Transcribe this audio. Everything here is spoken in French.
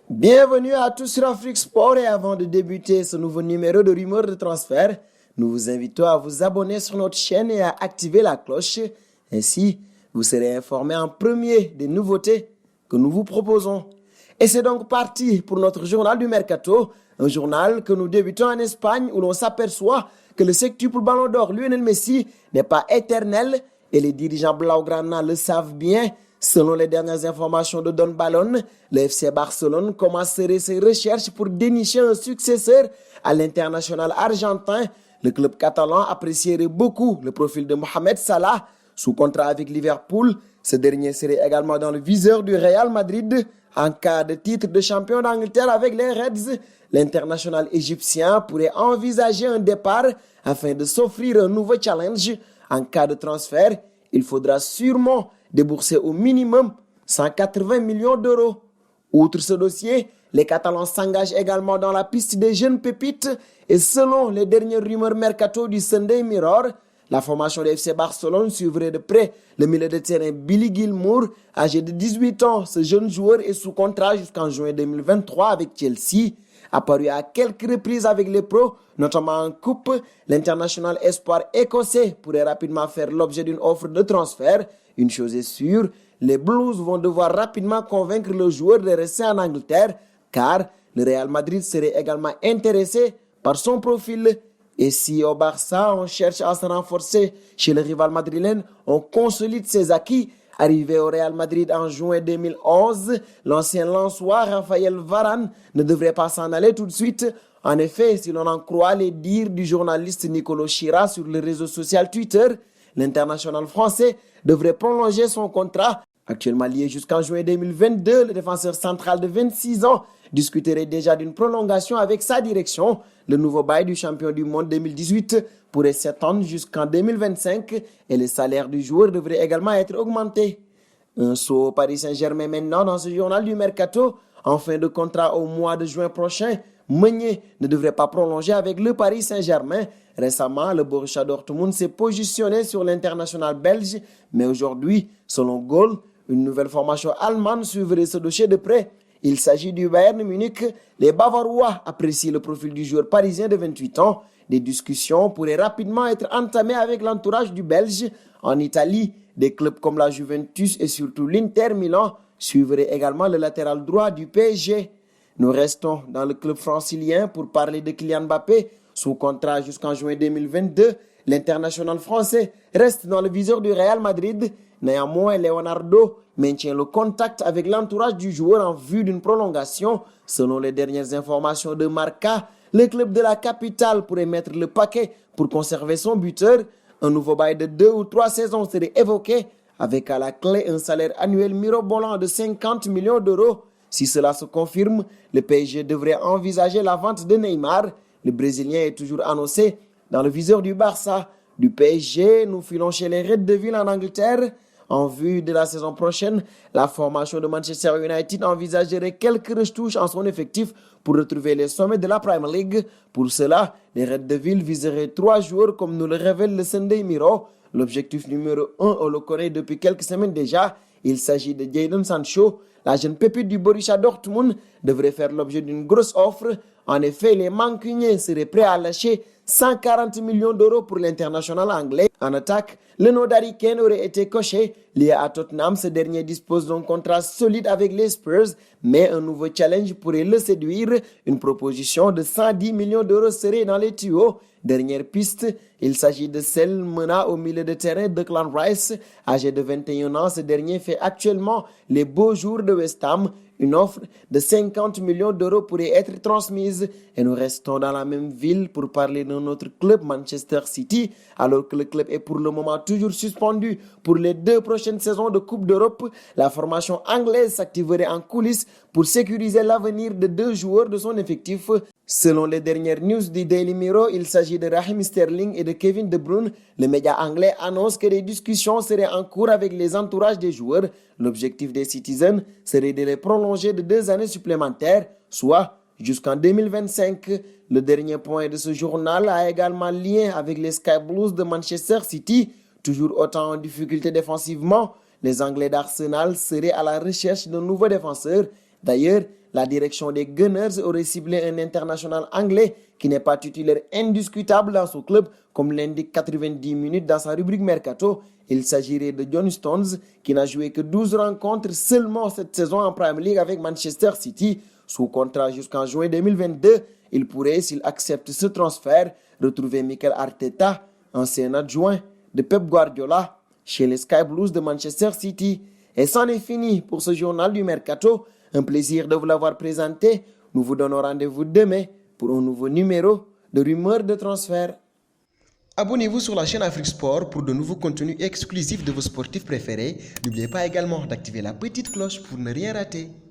Bienvenue à tous sur Afrique Sport et avant de débuter ce nouveau numéro de rumeurs de transfert, nous vous invitons à vous abonner sur notre chaîne et à activer la cloche. Ainsi, vous serez informés en premier des nouveautés que nous vous proposons. Et c'est donc parti pour notre journal du Mercato, un journal que nous débutons en Espagne où l'on s'aperçoit que le septuple Ballon d'Or Lionel Messi n'est pas éternel et les dirigeants blaugrana le savent bien. Selon les dernières informations de Don Balón, le FC Barcelone commencerait ses recherches pour dénicher un successeur à l'international argentin. Le club catalan apprécierait beaucoup le profil de Mohamed Salah. Sous contrat avec Liverpool, ce dernier serait également dans le viseur du Real Madrid. En cas de titre de champion d'Angleterre avec les Reds, l'international égyptien pourrait envisager un départ afin de s'offrir un nouveau challenge. En cas de transfert, il faudra sûrement débourser au minimum 180 millions d'euros. Outre ce dossier, les Catalans s'engagent également dans la piste des jeunes pépites et selon les dernières rumeurs mercato du Sunday Mirror, la formation du FC Barcelone suivrait de près le milieu de terrain Billy Gilmour, âgé de 18 ans. Ce jeune joueur est sous contrat jusqu'en juin 2023 avec Chelsea. Apparu à quelques reprises avec les pros, notamment en coupe, l'international espoir écossais pourrait rapidement faire l'objet d'une offre de transfert. Une chose est sûre, les Blues vont devoir rapidement convaincre le joueur de rester en Angleterre car le Real Madrid serait également intéressé par son profil. Et si au Barça, on cherche à se renforcer chez le rival madrilène, on consolide ses acquis. Arrivé au Real Madrid en juin 2011, l'ancien Lensois Raphaël Varane ne devrait pas s'en aller tout de suite. En effet, si l'on en croit les dires du journaliste Nicolo Chira sur le réseau social Twitter, l'international français devrait prolonger son contrat. Actuellement lié jusqu'en juin 2022, le défenseur central de 26 ans discuterait déjà d'une prolongation avec sa direction. Le nouveau bail du champion du monde 2018 pourrait s'étendre jusqu'en 2025 et le salaire du joueur devrait également être augmenté. Un saut au Paris Saint-Germain maintenant dans ce journal du Mercato. En fin de contrat au mois de juin prochain, Meunier ne devrait pas prolonger avec le Paris Saint-Germain. Récemment, le Borussia Dortmund s'est positionné sur l'international belge, mais aujourd'hui, selon Goal, une nouvelle formation allemande suivrait ce dossier de près. Il s'agit du Bayern Munich. Les Bavarois apprécient le profil du joueur parisien de 28 ans. Des discussions pourraient rapidement être entamées avec l'entourage du Belge. En Italie, des clubs comme la Juventus et surtout l'Inter Milan suivraient également le latéral droit du PSG. Nous restons dans le club francilien pour parler de Kylian Mbappé. Sous contrat jusqu'en juin 2022, l'international français reste dans le viseur du Real Madrid. Néanmoins, Leonardo maintient le contact avec l'entourage du joueur en vue d'une prolongation. Selon les dernières informations de Marca, le club de la capitale pourrait mettre le paquet pour conserver son buteur. Un nouveau bail de 2 ou 3 saisons serait évoqué, avec à la clé un salaire annuel mirobolant de 50 millions d'euros. Si cela se confirme, le PSG devrait envisager la vente de Neymar. Le Brésilien est toujours annoncé dans le viseur du Barça. Du PSG, nous filons chez les Red Devils en Angleterre. En vue de la saison prochaine, la formation de Manchester United envisagerait quelques retouches en son effectif pour retrouver les sommets de la Premier League. Pour cela, les Red Devils viseraient 3 joueurs comme nous le révèle le Sunday Mirror. L'objectif numéro 1, on le connaît depuis quelques semaines déjà. Il s'agit de Jadon Sancho. La jeune pépite du Borussia Dortmund devrait faire l'objet d'une grosse offre. En effet, les Mancuniens seraient prêts à lâcher 140 millions d'euros pour l'international anglais. En attaque, le nom d'Harry Kane aurait été coché. Lié à Tottenham, ce dernier dispose d'un contrat solide avec les Spurs, mais un nouveau challenge pourrait le séduire. Une proposition de 110 millions d'euros serait dans les tuyaux. Dernière piste, il s'agit de celle menant au milieu de terrain de Declan Rice. Âgé de 21 ans, ce dernier fait actuellement les beaux jours de West Ham. Une offre de 50 millions d'euros pourrait être transmise. Et nous restons dans la même ville pour parler de notre club Manchester City, alors que le club est pour le moment toujours suspendu pour les 2 prochaines saisons de Coupe d'Europe. La formation anglaise s'activerait en coulisses pour sécuriser l'avenir de 2 joueurs de son effectif. Selon les dernières news du Daily Mirror, il s'agit de Raheem Sterling et de Kevin De Bruyne. Le média anglais annonce que des discussions seraient en cours avec les entourages des joueurs. L'objectif des Citizens serait de les prolonger de 2 années supplémentaires, soit jusqu'en 2025. Le dernier point de ce journal a également lien avec les Sky Blues de Manchester City. Toujours autant en difficulté défensivement, les Anglais d'Arsenal seraient à la recherche d'un nouveau défenseur. D'ailleurs, la direction des Gunners aurait ciblé un international anglais qui n'est pas titulaire indiscutable dans son club, comme l'indique 90 minutes dans sa rubrique Mercato. Il s'agirait de John Stones, qui n'a joué que 12 rencontres seulement cette saison en Premier League avec Manchester City. Sous contrat jusqu'en juin 2022, il pourrait, s'il accepte ce transfert, retrouver Mikel Arteta, ancien adjoint de Pep Guardiola, chez les Sky Blues de Manchester City. Et c'en est fini pour ce journal du Mercato. Un plaisir de vous l'avoir présenté. Nous vous donnons rendez-vous demain pour un nouveau numéro de Rumeurs de transfert. Abonnez-vous sur la chaîne Afrique Sport pour de nouveaux contenus exclusifs de vos sportifs préférés. N'oubliez pas également d'activer la petite cloche pour ne rien rater.